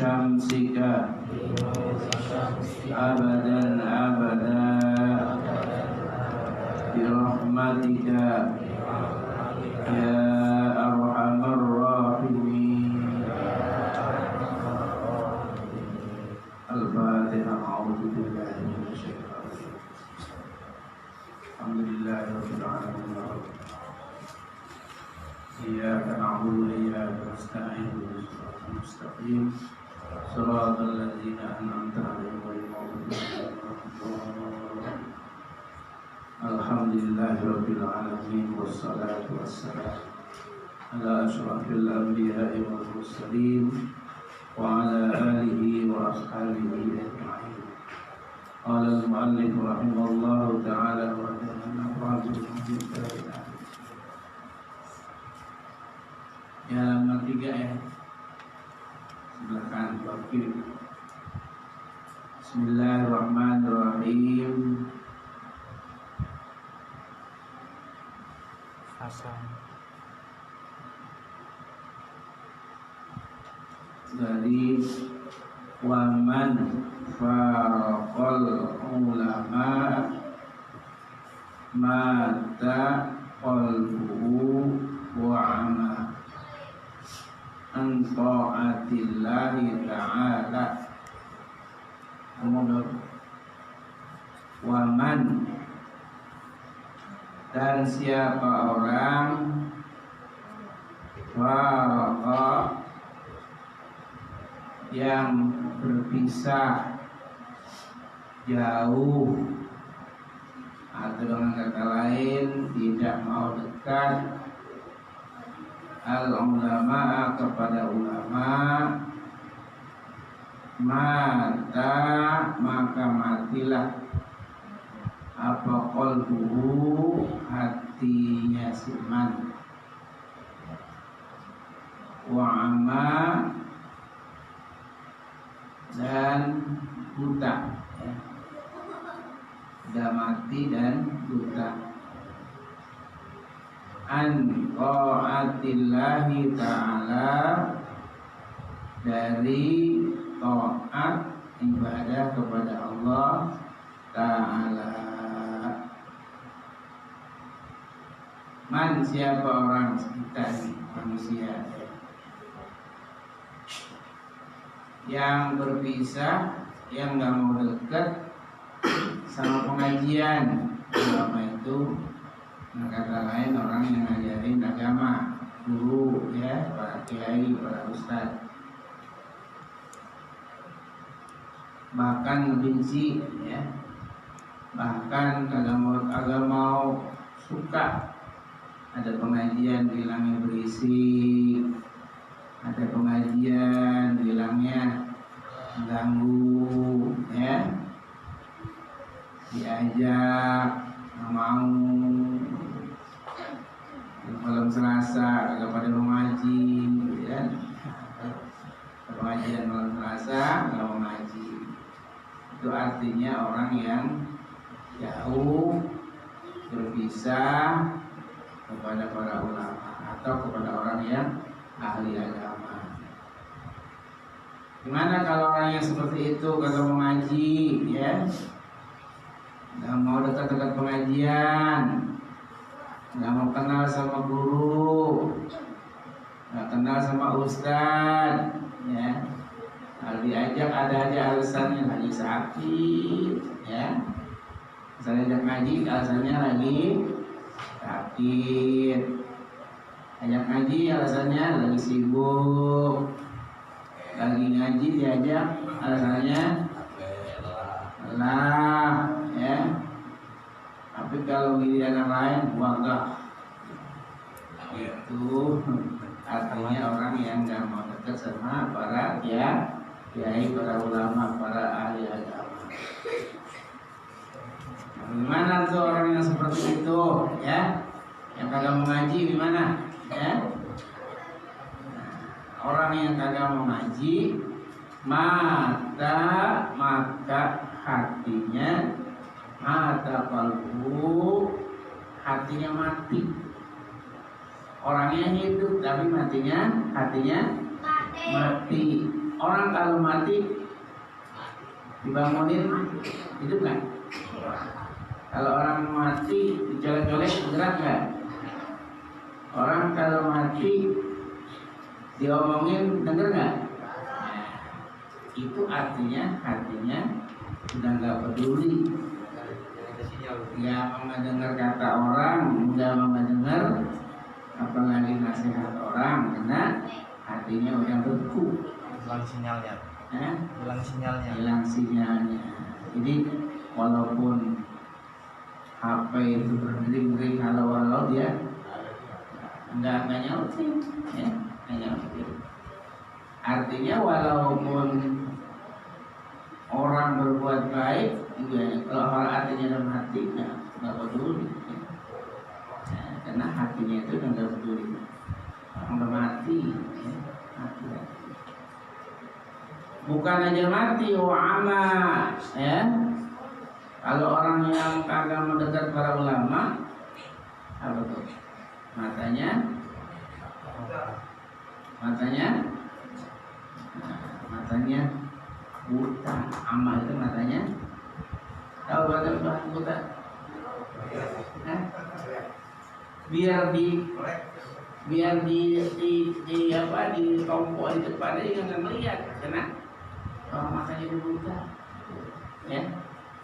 syamsika abadan abada birahmatika ya arhamar rahimin. Al-Fatihah. A'udzu billahi minasy syaithanir rajim. Alhamdulillahirabbil alamin. Iyyaka na'budu wa iyyaka nasta'in ihdinas siratal mustaqim shiratal ladzina an'amta 'alaihim ghairil maghdubi 'alaihim waladdallin. Alhamdulillahirabbil alamin wassalatu wassalamu ala asyrafil anbiya'i wal mursalin wa ala alihi wa ashabihi ajma'in. Qala al-mu'allif rahimahullahu ta'ala wa nafa'ana bihi. Ya, halaman 3 ya. Sebelah kanan bawah kiri. Bismillahirrahmanirrahim. Hasan. Dari waman faraqal ulama mata qalbuhu wa ama an ta'atillahi ta'ala. Waman, dan siapa orang faraqa, yang berpisah jauh, atau dengan kata lain tidak mau dekat, al-ulama, kepada ulama, mata, maka matilah apa qalbuhu, hatinya si man, wa ama, dan buta ya. Sudah mati dan buta. An ta'atillahi ta'ala, dari taat ibadah kepada Allah ta'ala. Man, siapa orang kita ini manusia yang berpisah, yang gak mau dekat sama pengajian agama itu. Nah, kata lain orang yang ngajarin agama, guru ya, para kiai, para ustadz, bahkan ngebenci ya, bahkan kagak mau suka ada pengajian bilangnya berisik, ada pengajian bilangnya mengganggu ya, diajak nggak mau. Malam Selasa agak pada mengaji ya. Pengajian malam Selasa nggak mengaji, itu artinya orang yang jauh, berpisah kepada para ulama atau kepada orang yang ahli agama. Gimana kalau orang yang seperti itu kagak mau ngaji ya, nggak mau dekat-dekat pengajian, nggak mau kenal sama guru, nggak kenal sama ustadz ya, kalau diajak ada aja alasannya, lagi sakit ya. Misalnya ajak ngaji, alasannya lagi sakit. Ajak ngaji alasannya lagi sibuk. Lagi ngaji diajak alasannya lelah ya. Tapi kalau giliran lain enggak. Itu artinya orang yang enggak mau dekat sama para ya, kiai, para ulama, para ahli agama. Gimana tuh orang yang seperti itu ya, yang kagak mau ngaji gimana ya? Orang yang kagak mau ngaji, maka hatinya, mata qalbu, hatinya mati. Orangnya hidup tapi hatinya mati. orang kalau mati dibangunin hidup nggak? Kalau orang mati dicolek-colek gerak nggak? Orang kalau mati diomongin denger nggak? Itu artinya hatinya udah nggak peduli, nggak mau mendengar kata orang, nggak mau mendengar apalagi nasihat orang, karena hatinya udah beku. Hilang sinyalnya. Hilang sinyalnya. Jadi walaupun HP itu berdering-dering halau-halau, dia nggak nyautin, ya, nggak nyautin. Artinya walaupun orang berbuat baik, juga kalau orang artinya dalam hati nggak peduli, ya. Nah, karena hatinya itu nggak peduli. Orang udah mati, ya, mati. Bukan aja mati, wa'ama, ya. Kalau orang yang kagak mendekat para ulama, apa tuh? Matanya buta. Ama itu matanya. Tahu bahasa buta? Biar di apa, di tompo di depannya juga nggak melihat, karena orang matanya buta, ya.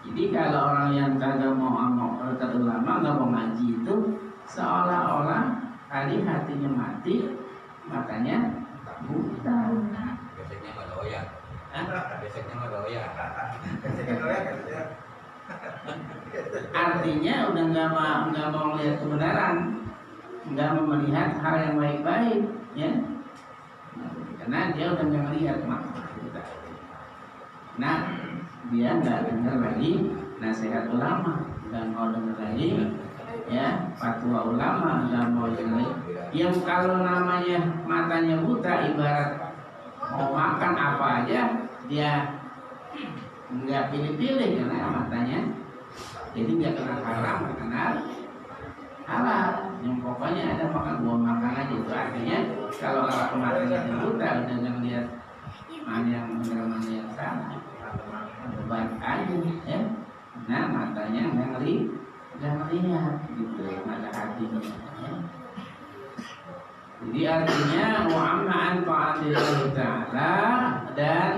Jadi kalau orang yang kagak mau dekat ulama, nggak mau ngaji itu seolah-olah tadi hatinya mati, matanya buta. Biasanya nggak doyan. Biasanya nggak doyan. Artinya udah nggak mau melihat kebenaran, nggak mau melihat hal yang baik-baik, ya. Karena dia udah nggak melihat makna kita. Nah, dia nggak dengar lagi nasihat ulama, nggak mau dengar lagi, ya, fatwa ulama, nggak mau dengar. Yang kalau namanya matanya buta, ibarat mau makan apa aja dia nggak pilih-pilih karena matanya, jadi nggak kenal haram, nggak kenal halal. Yang pokoknya ada makan buah makan aja. Itu artinya kalau orang matanya buta, udah nggak lihat mana yang benar mana yang salah, debat aja, ya. Nah, matanya nggak ngelihat gitu, mata hatinya, ya. Jadi artinya wa'ama'an ta'atillahu ta'ala, dan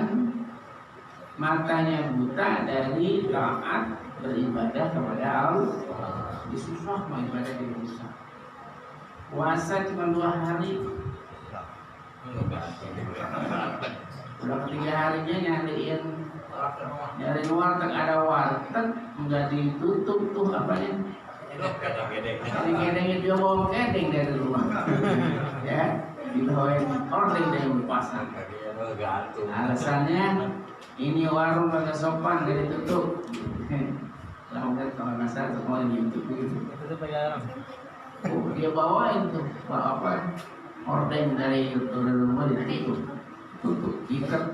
matanya buta dari taat beribadah kepada Allah. Disusah mau ibadah di susah. Puasa cuma 2 hari. Udah ketiga harinya nyariin warteg, ada warteg nggak ditutup tuh apanya. Kedeng-kedengnya dia bawa kedeng dari rumah, ya, dibawain ordeng dari pasar. Alasannya ini warung kagak sopan, dari tutup. Lalu kalau nasa semua yang tutup gitu. Dia bawain tuh apa ordeng dari rumah, ditutup, ikat,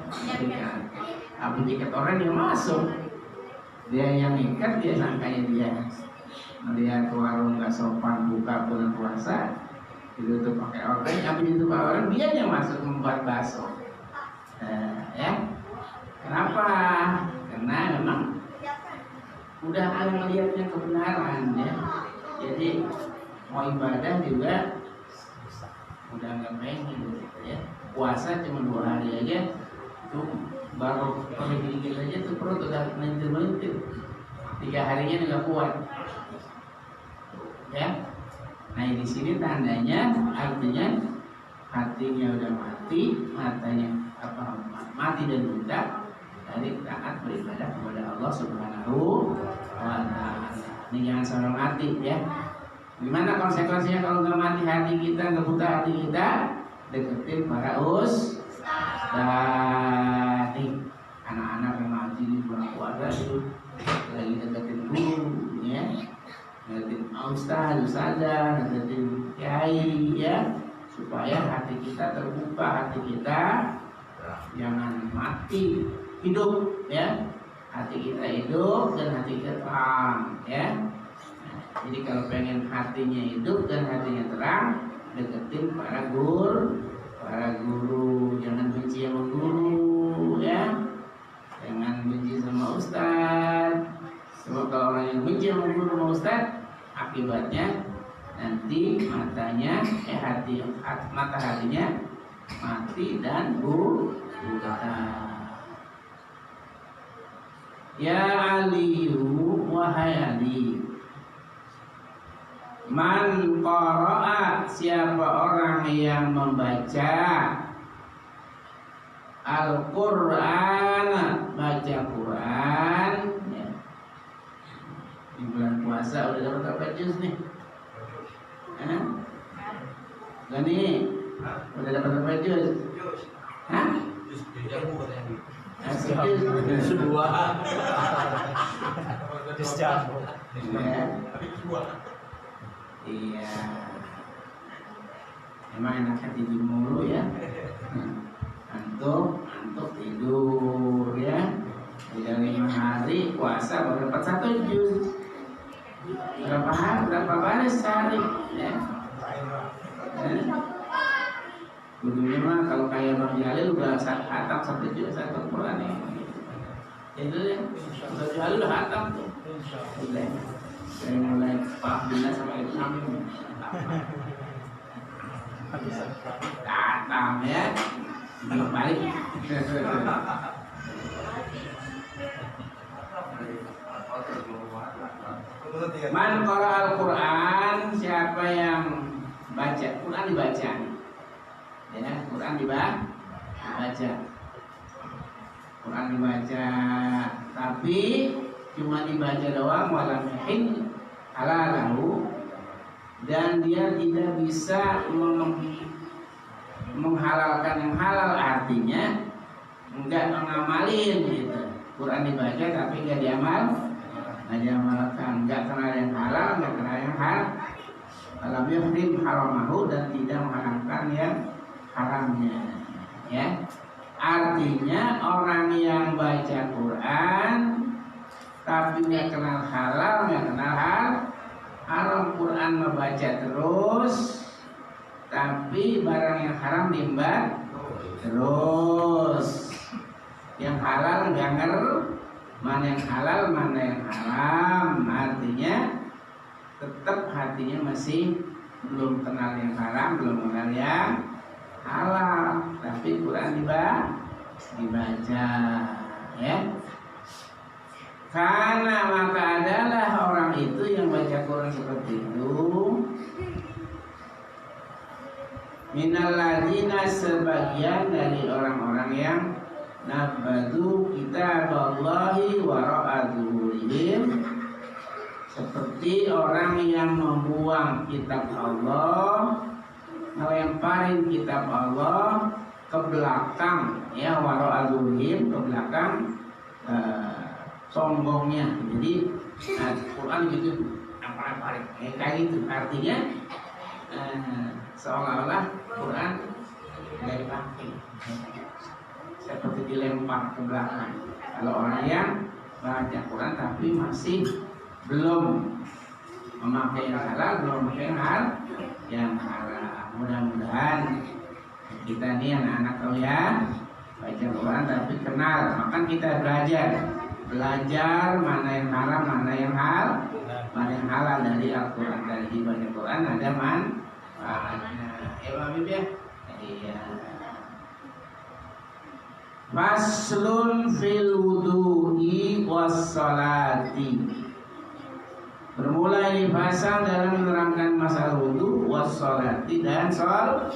apa ikat orang yang masuk, dia yang ikat, dia sangkanya dia melihat warung nggak sopan buka bulan puasa, ditutup pakai ordeng, tapi ditutup pakai ordeng, dia yang masuk membuat bakso. Ya, kenapa? Karena memang udah ada melihatnya kebenaran, ya. Jadi mau ibadah juga udah nggak pengen gitu, ya. Puasa cuma 2 hari aja, tuh baru pakai gigit aja tuh perut udah melintir-melintir. 3 harinya nggak kuat, ya. Nah, di sini tandanya, artinya hatinya udah mati, matanya mati dan buta dari taat beribadah kepada Allah Subhanahu wa Ta'ala. Ini jangan sampai mati, ya. Gimana konsekuensinya kalau nggak mati hati kita, nggak buta hati kita? Deketin para ustaz. Nih, anak-anak yang mati di bulan puasa itu lagi deketin guru, ya. Deketin ustazah, deketin kiai, ya, supaya hati kita terbuka, hati kita jangan mati, hidup, ya. Hati kita hidup dan hati kita terang, ya. Nah, jadi kalau pengen hatinya hidup dan hatinya terang, deketin para guru, jangan benci sama guru, akibatnya nanti mata hatinya mati dan buta. Ya Aliyu, wahai Ali, man qara'a, siapa orang yang membaca Al-Qur'an, baca Quran ya. Di bulan puasa udah dapat berapa juz nih? Gani, udah dapat berapa juz? Hah? Dua. Iya. Emang enaknya tidur mulu ya. Antuk tidur ya. Udah 5 hari puasa baru dapat 1 juz. Berapa baris sehari ya. Dulunya mah kalau kayak Bang Jalil udah hatam 1 juz 1 Quran ya. Itu ya. Bang Jalil udah hatam tuh. Udah. Dari mulai Pak Bina sampai Amin. Hatam ya. Belum balik. Man qara al-Quran, siapa yang baca Quran dibaca. Ya, Quran dibaca. Quran dibaca, tapi cuma dibaca doang, walam yahin halalahu, dan dia tidak bisa menghalalkan yang halal, artinya enggak mengamalin gitu. Quran dibaca tapi enggak diamalkan, enggak kenal yang halal, enggak kenal yang haram. Alam yuhrim haramahu, dan tidak mengharamkan yang haramnya. Ya. Artinya orang yang baca Quran tapi enggak kenal halal, enggak kenal haram, Quran membaca terus, tapi barang yang haram diembat terus, yang halal nggak ngerti mana yang halal mana yang haram, artinya tetap hatinya masih belum kenal yang haram, belum kenal yang halal, tapi Quran dibaca ya. Karena maka adalah orang itu yang baca Quran seperti itu minal ladina, sebagian dari orang-orang yang nabadu kitaballahi wara'a zuhurihim, seperti orang yang membuang kitab Allah, melemparin kitab Allah ke belakang ya, wara'a zuhurihim, ke belakang songgongnya. Jadi Quran gitu lemparin kayak gitu, artinya seolah-olah Quran nggak dipakai, seperti dilempar ke belakang. Kalau orang yang baca Quran tapi masih belum memakai yang halal, belum memakai yang haram. Mudah-mudahan kita ini anak-anak tahu ya, baca Quran tapi kenal. Maka kita belajar mana yang haram, mana yang halal dari Al-Quran. Dari baca Quran ada manfaatnya. Habib ya. Iya. Faslun fil wudu'i wassalati. Bermula ini pasal dalam menerangkan masalah wudu, wassalati, dan salat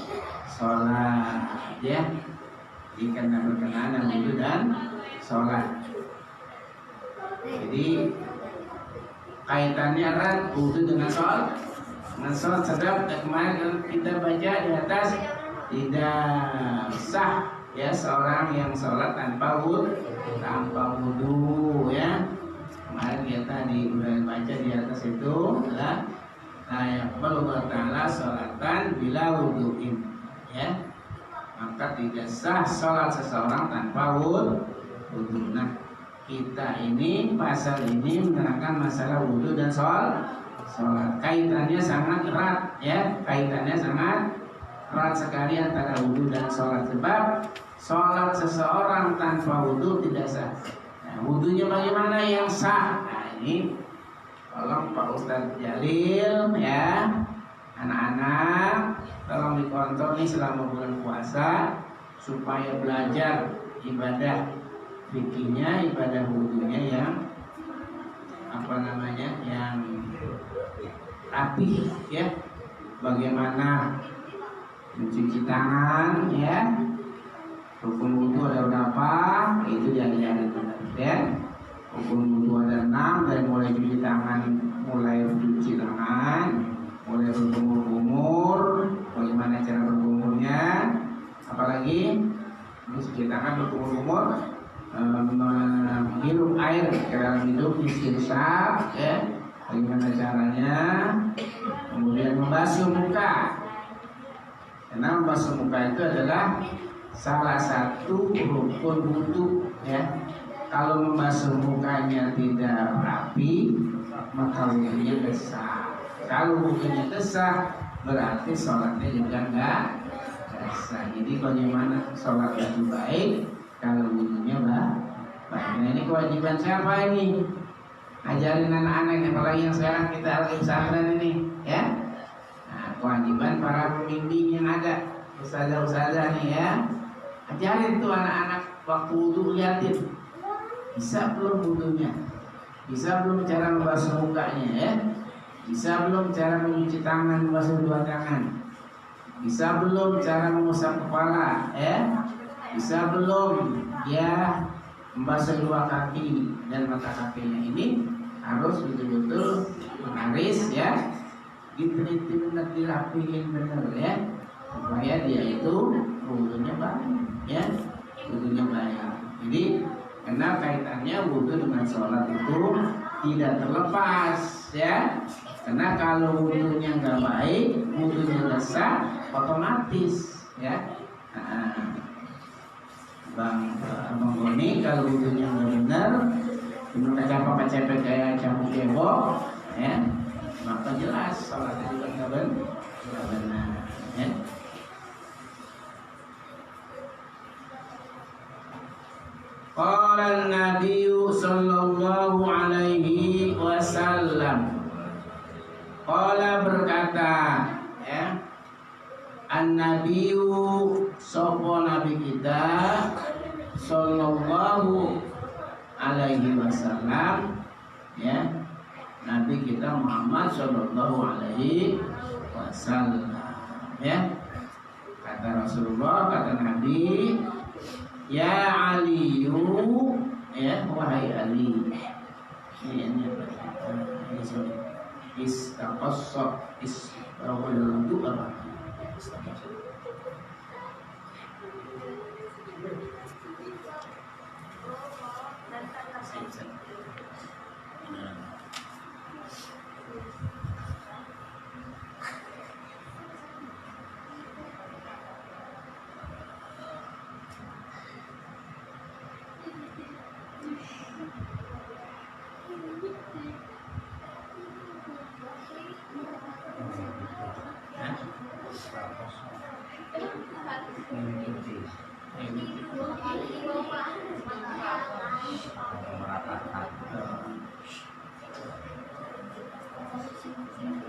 ya. Jadi karena berkenaan dengan wudu dan salat. Jadi kaitannya erat wudu dengan salat. Salat sedap, kemarin kita baca di atas, tidak sah ya seorang yang sholat tanpa wudu ya. Kemarin kita udah baca di atas itu adalah Allah Ta'ala sholatan bila wudu'in ya, maka tidak sah sholat seseorang tanpa wudu. Nah, kita ini pasal ini menerangkan masalah wudu dan sholat. Kaitannya sangat erat ya, kaitannya sangat erat sekali antara wudu dan sholat. Sebab sholat seseorang tanpa wudu tidak sah. Nah, wudunya bagaimana yang sah? Nah, ini Tolong Pak Ustadz Jalil ya, anak-anak tolong dikontrol nih selama bulan puasa supaya belajar ibadah fikihnya, ibadah wudunya yang yang rapi ya. Bagaimana mencuci tangan ya, rukun wudu ada berapa, itu diajarin ya. Rukun wudu ada 6, dari mulai cuci tangan, mulai cuci tangan, mulai berkumur-kumur, bagaimana cara berkumurnya, apalagi mencuci tangan berkumur-kumur, menghirup air ke dalam hidung dihisap ya, bagaimana caranya, kemudian membasuh muka. Karena membasuh muka itu adalah salah satu rukun wudu ya. Kalau membasuh mukanya tidak rapi, maka wudunya sah. Kalau wudunya sah, berarti sholatnya juga enggak sah. Jadi bagaimana sholat yang baik kalau wudunya baik? Nah, ini kewajiban siapa ini? Ajarin anak-anak, apalagi yang sekarang kita lagi pesantren ini ya. Kewajiban para pembimbing yang ada, ustazah-ustazah nih ya, ajarin tuh anak-anak waktu wudu, liatin bisa belum wudunya, bisa belum cara membasuh mukanya ya, bisa belum cara mencuci tangan, membasuh dua tangan, bisa belum cara mengusap kepala ya, bisa belum ya membasuh dua kaki dan mata kakinya. Ini harus betul-betul menaris ya, diteliti benar, dirapihin benar ya, supaya dia itu wudunya baik ya, wudunya baik. Jadi karena kaitannya wudu dengan sholat itu tidak terlepas ya. Karena kalau wudunya nggak baik, wudunya nggak sah, otomatis ya. Bang Goni kalau wudunya nggak benar, cuma kecapek kayak jamu cebok ya, maka jelas sholatnya juga nggak benar ya. Qala Nabi sallallahu alaihi wasallam, qala berkata ya, An-Nabiyu sopo Nabi kita sallallahu alaihi wasallam ya, Nabi kita Muhammad sallallahu alaihi wasallam ya. Kata Rasulullah, kata Nabi, ya Aliyu ya, wahai Ali. Ini apa? Istaqassa isbahul wudu apa?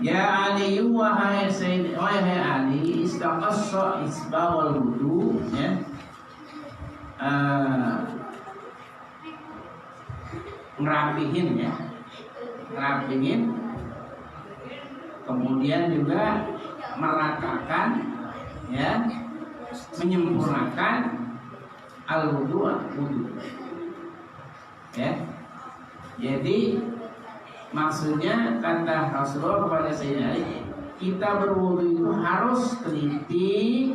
Ya Ali, wahai Sayyid, wahai Ali, istaqassa isbawal wudu ya, ngerapihin ya, ngerapihin, kemudian juga meratakan ya, menyempurnakan al-wudu ya. Jadi maksudnya kata Rasulullah kepada Sayyidina Ali, kita berwudu itu harus teliti,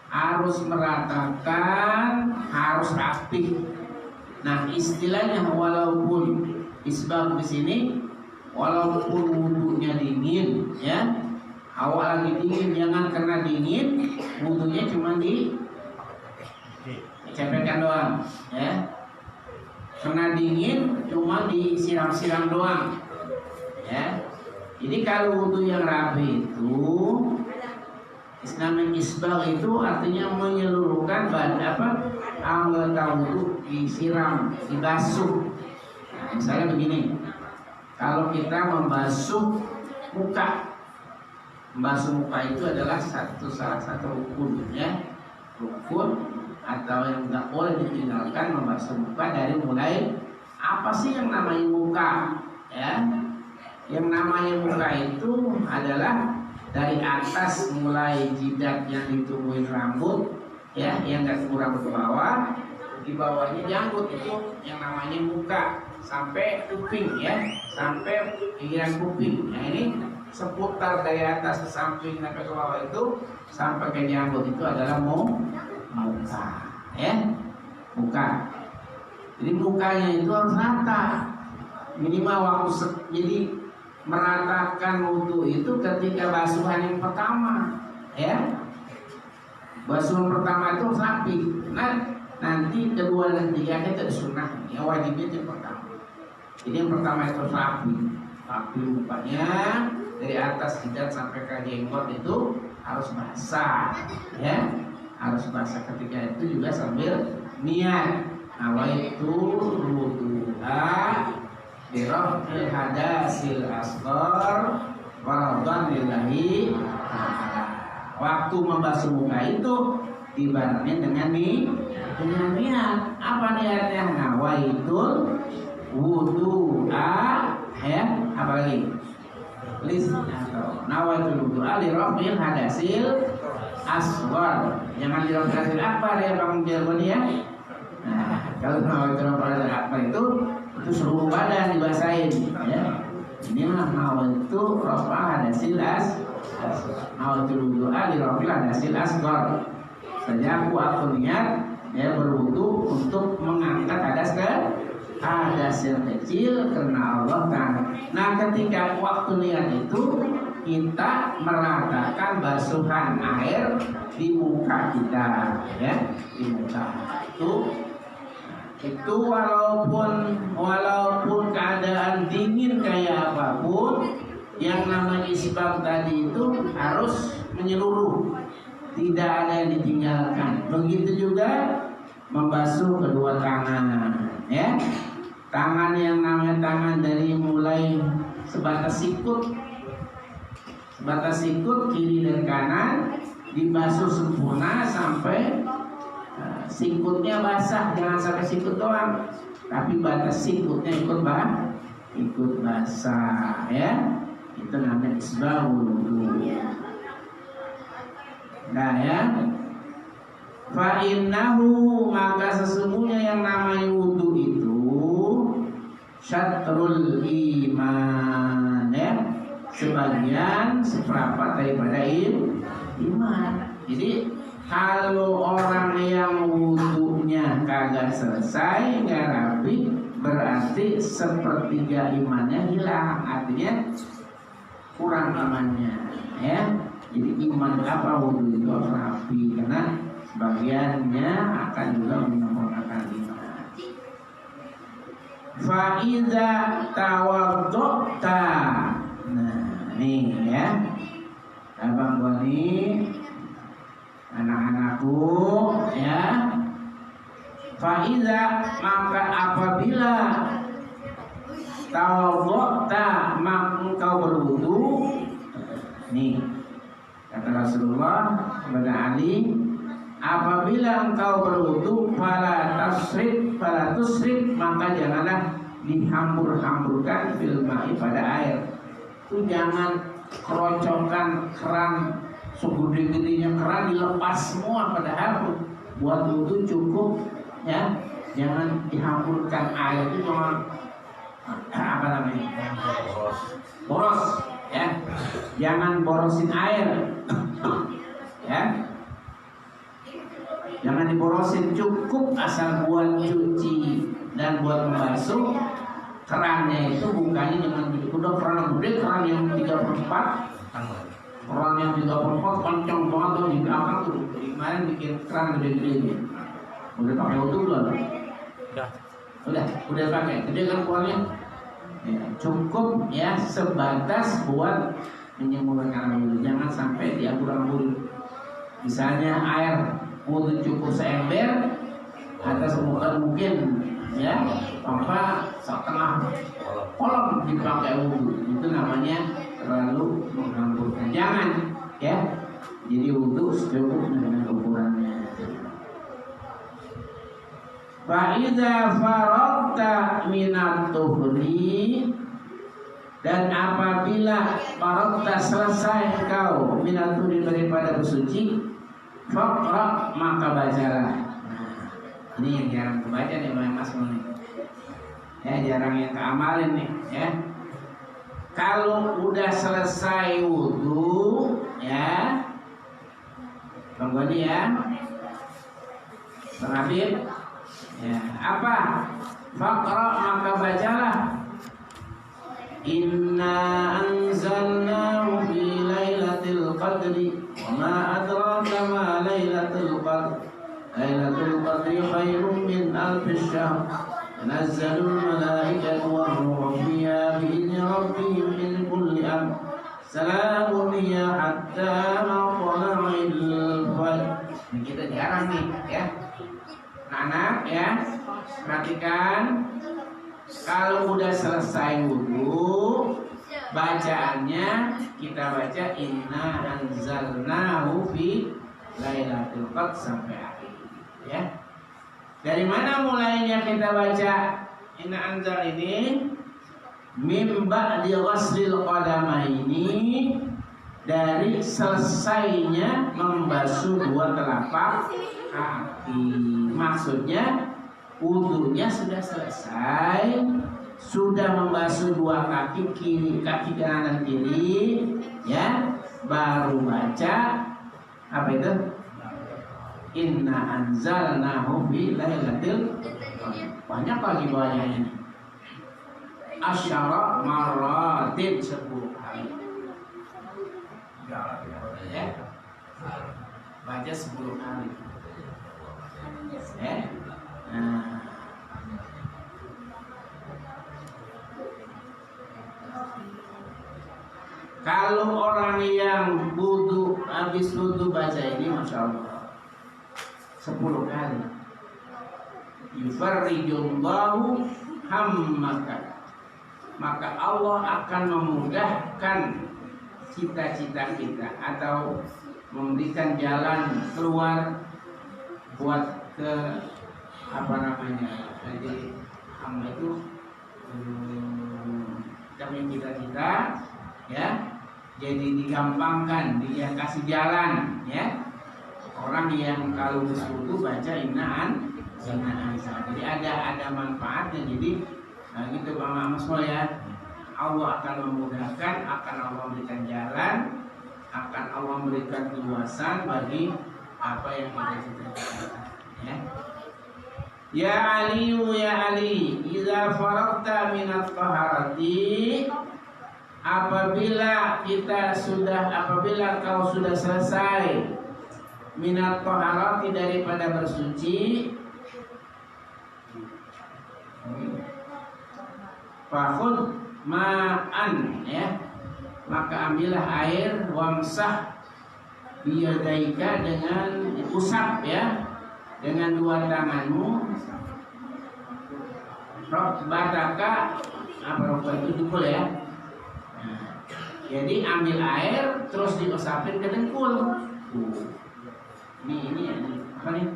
harus meratakan, harus rapi. Nah, istilahnya walaupun isbab di sini, walaupun wudunya dingin ya, awal lagi dingin, jangan karena dingin wudunya cuma dicepetkan doang ya. Karena dingin cuma disiram-siram doang ya. Jadi kalau wudu yang rapi itu, namanya isbal itu artinya menyeluruhkan anggota wudu disiram, dibasuh. Nah, misalnya begini, kalau kita membasuh muka. Membasuh muka itu adalah salah satu rukun, ya, rukun atau yang tidak boleh ditinggalkan membasuh muka. Dari mulai apa sih yang namanya muka, ya? Yang namanya muka itu adalah dari atas mulai jidat yang ditumbuhin rambut, ya, yang nggak kurang ke bawah, di bawahnya janggut, itu yang namanya muka, sampai kuping, ya, sampai pinggiran kuping. Nah ini seputar dari atas ke samping sampai ke bawah itu sampai ke janggut itu adalah muka, ya, muka. Jadi mukanya itu harus rata, minimal waktu jadi meratakan wudhu itu ketika basuhan yang pertama, ya. Basuhan pertama itu harus rapi. Nah, nanti kedua dan tiga itu sunnah, ya, wajibnya itu yang pertama. Jadi yang pertama itu harus rapi mukanya dari atas jidat sampai ke jenggot itu harus basah, ya, harus basah. Ketika itu juga sambil niat nawaitu wudu'a birafil hadasil asghar waradhan lillahi ta'ala. Waktu membasuh muka itu dibarengi dengan niat. Apa niatnya? Nawaitul wudu'a, ya, apa lagi? Nawaitul wudu'a lirafil hadasil asghar. Jangan lirafil hadasil akbar, ya Bang Jelboni, ya. Nah, kalau nawaitul hadasil akbar itu seluruh badan dibasahin, ya. Ini mah nawaitu rafa hadasil nawaitul wudu'a lirafil hadasil asghar. Saja aku niat, ya, berwudu untuk mengangkat hadas yang kecil karena Allah Ta'ala. Nah, ketika waktu niat itu kita meratakan basuhan air di muka kita, ya, di muka itu walaupun keadaan dingin kayak apapun, yang namanya isbab tadi itu harus menyeluruh, tidak ada yang ditinggalkan. Begitu juga membasuh kedua tangan, ya. Tangan yang namanya tangan dari mulai sebatas sikut kiri dan kanan dibasuh sempurna sampai sikutnya basah. Jangan sampai sikut doang, tapi batas sikutnya ikut basah, ya. Itu namanya isbahul wudu. Nah, ya, fa innahu, maka sesungguhnya yang namanya wudu itu syatrul iman, ya, sebagian seperempat daripada iman. Jadi kalau orang yang wudunya kagak selesai, nggak rapi, berarti sepertiga imannya hilang, artinya kurang imannya, ya. Jadi iman apa wudu itu harus rapi, karena sebagiannya akan juga menyempurnakan iman. Faiza tawaddota. Nah, nih, ya, abang gua nih, anak-anakku, ya. Faiza, maka apabila tawaddota, maka engkau berwudu. Nih, kata Rasulullah kepada Ali, apabila engkau berwudu, fala tusrif, maka janganlah dihambur-hamburkan fil ma'i, pada air. Itu jangan kerocokan keran segede-gedenya keran dilepas semua, padahal buat wudu cukup, ya. Jangan dihamburkan air itu, cuma apa namanya? Boros, ya. Jangan borosin air, ya. Jangan diborosin, cukup asal buat cuci dan buat membasuh. Kerannya itu bukanya jangan gitu. Udah keran gede, keran yang 3/4, keran yang 3/4 kencang banget tuh di belakang tuh. Kemarin bikin keran gede-gede gitu. Udah pakai wudu belum? Udah pakai. Gede kan kerannya? Ya, cukup, ya, sebatas buat menyempurnakan wudu. Jangan sampai diambur-ambur. Misalnya air wudu cukup seember, atas permukaan mungkin ya, tanpa setengah kolom dipakai wudhu, itu namanya terlalu mengganggu. Jangan, ya. Jadi wudhu cukup dengan ukurannya. Fa'idza faragta minat tuhri, dan apabila faragta selesai kau minat tuhri daripada bersuci, faqra maka bacalah. Ini yang jarang kebaca nih Mas Muni. Ya, jarang yang keamalin nih, ya. Kalau udah selesai wudhu, ya, tunggu nih ya, Bang Habib, ya, apa? Faqra maka bacalah. Inna anzalnahu fi lailatul qadri wa ma adraka ma lailatul qadr. Lailatul qadri khairum min alfi syahr. Tanazzalul malaikatu war-ruhu fiha bi'izni rabbihim min kulli amr. Salamun hiya hatta matla'il fajr. Ini kita jarang nih, ya. Anak, ya, perhatikan. Kalau udah selesai wudhu, bacaannya kita baca inna anzalnahu fi lailatul qadr sampai akhir, ya. Dari mana mulainya kita baca inna anzal ini? Mim ba'di ghaslil qadamaini, dari selesainya membasuh dua telapak kaki. Maksudnya wudunya sudah selesai, sudah membasuh dua kaki kiri, kaki kanan dan kiri, ya, baru baca apa itu? Inna anzalnahu fi lailatul qadr. Banyak lagi bawahnya. Asyara marratin 10 kali. Ya. Baca 10 kali. Ya. Nah. Kalau orang yang wudu, habis wudu baca ini, masya Allah, 10 kali. Yufarrijullahu hammaka, maka Allah akan memudahkan cita-cita kita atau memberikan jalan keluar buat ke apa namanya. Jadi hamba itu kita punya cita-cita, ya, jadi digampangkan, dia kasih jalan, ya. Orang yang kalau bersuatu baca innaan, jadi ada manfaatnya. Jadi gitu Bang Mas ya, Allah akan memudahkan, akan Allah memberikan jalan, akan Allah memberikan keluasan bagi apa yang kita cita-citakan, ya. Ya Ali, ya Ali, idza faragta minat taharati, apabila kau sudah selesai minat taharati daripada bersuci, fakhud ma'an, ya, maka ambillah air, wamsah biyadaika, dengan usap, ya, dengan dua tanganmu, rokbataka, apa rokbat itu dengkul, ya. Nah, jadi ambil air terus diusapin ke dengkul. Ini apa nih?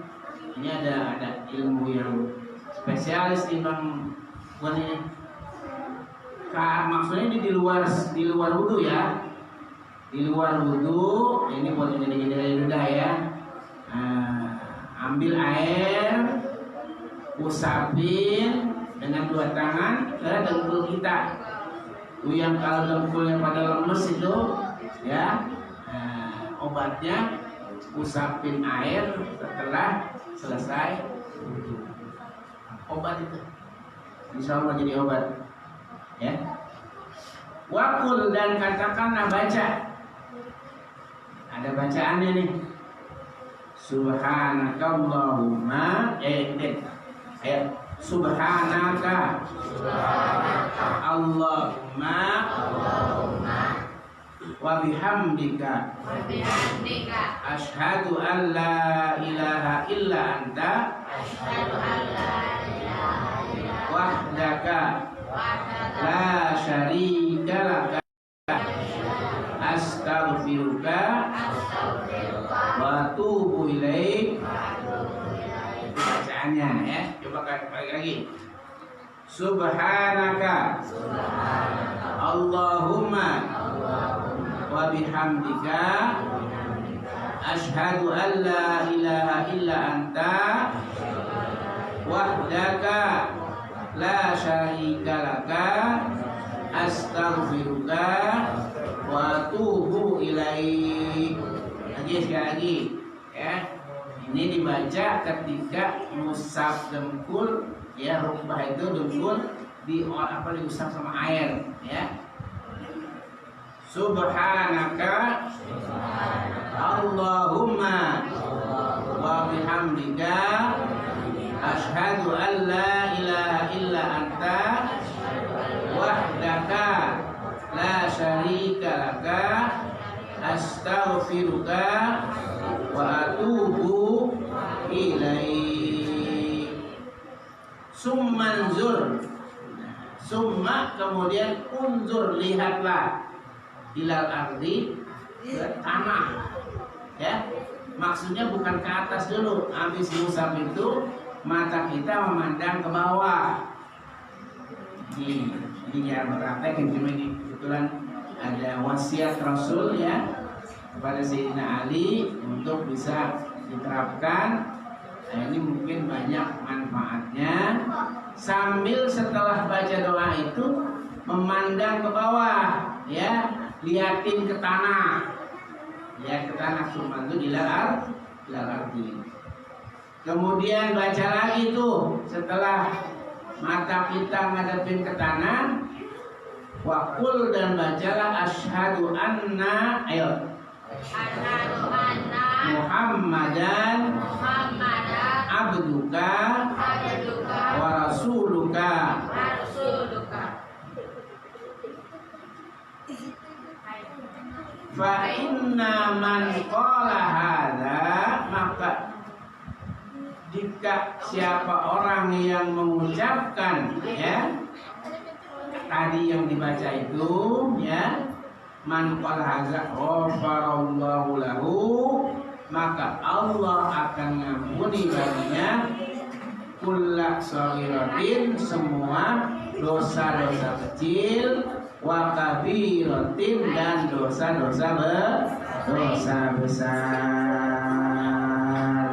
Ini ada ilmu yang spesialis nih Bang Buan ini. Maksudnya ini di luar wudu, ya. Di luar wudu, ini buat jadi ludah, ya. Ambil air, usapin dengan dua tangan ke dengkul kita. Yang kalau dengkulnya pada lemes itu, ya, obatnya usapin air setelah selesai wudu. Obat itu, insya Allah jadi obat, ya. Wakul, dan katakanlah, baca. Ada bacaannya nih. Subhanakallahumma, subhanaka Allahumma wa bihamdika asyhadu an la ilaha illa anta syarika laka astaghfiruka wa atubu ilaik. Itu bacaannya ya. Coba kali lagi. Subhanaka Allahumma wa bihamdika asyhadu an la ilaha illa anta wahdaka la syarika laka astaghfiruka wa atubu ilaik. Sekali lagi ya. Ini dibaca ketika musab dengkul ya, rukbah itu dengkul diusap sama air ya. Subhanaka Allahumma wa bihamdika asyhadu an la ilaha illa anta wahdaka la syarika laka astaghfiruka wa atubu ilaik. Summanzur, summa kemudian unzur, lihatlah, ilal ardi, ke tanah ya. Maksudnya bukan ke atas dulu. Habis musab itu mata kita memandang ke bawah. Ini ya berpraktek ini kebetulan ada wasiat Rasul ya kepada Sayyidina Ali untuk bisa diterapkan. Nah, ini mungkin banyak manfaatnya. Sambil setelah baca doa itu memandang ke bawah ya, liatin ke tanah ya, ke tanah. Sumantu ilal ardi. Kemudian baca lagi tuh setelah mata kita ngadepin ke tanah, waqul, dan bacalah asyhadu anna, ayo, asyhadu anna Muhammadan abduka wa rasuluka. Fa inna man qala hadza, maka jika siapa orang yang mengucapkan ya tadi yang dibaca itu ya, man qala hadza ghafarallahu lahu, maka Allah akan ngampuni baginya kulla shaghiratin, semua dosa-dosa kecil, wa kabiratin, dan dosa-dosa besar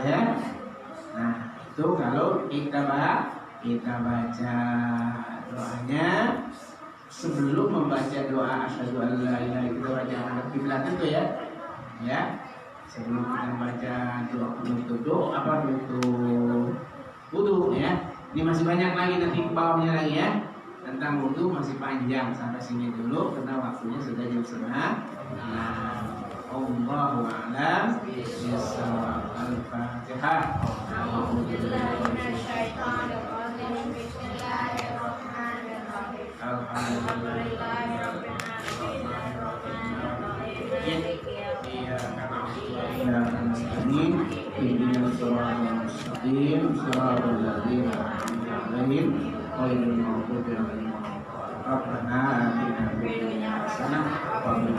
ya. Nah, itu kalau kita baca doanya sebelum membaca doa asyhadu an la ilaha illallah, kita baca hadap kiblat itu ya. Ya. Sebelum kita baca doa penutup wudu ya. Ini masih banyak lagi nanti ke bawahnya lagi ya. Tentang wudu masih panjang, sampai sini dulu karena waktunya sudah jam 9. Nah, Allahu a'lam bishawab. Al-Fatihah. Ihdinas siratal mustaqim, siratal ladzina an'amta 'alaihim ghairil maghdubi 'alaihim waladdallin. Rabbana atina fid dunya hasanah wa fil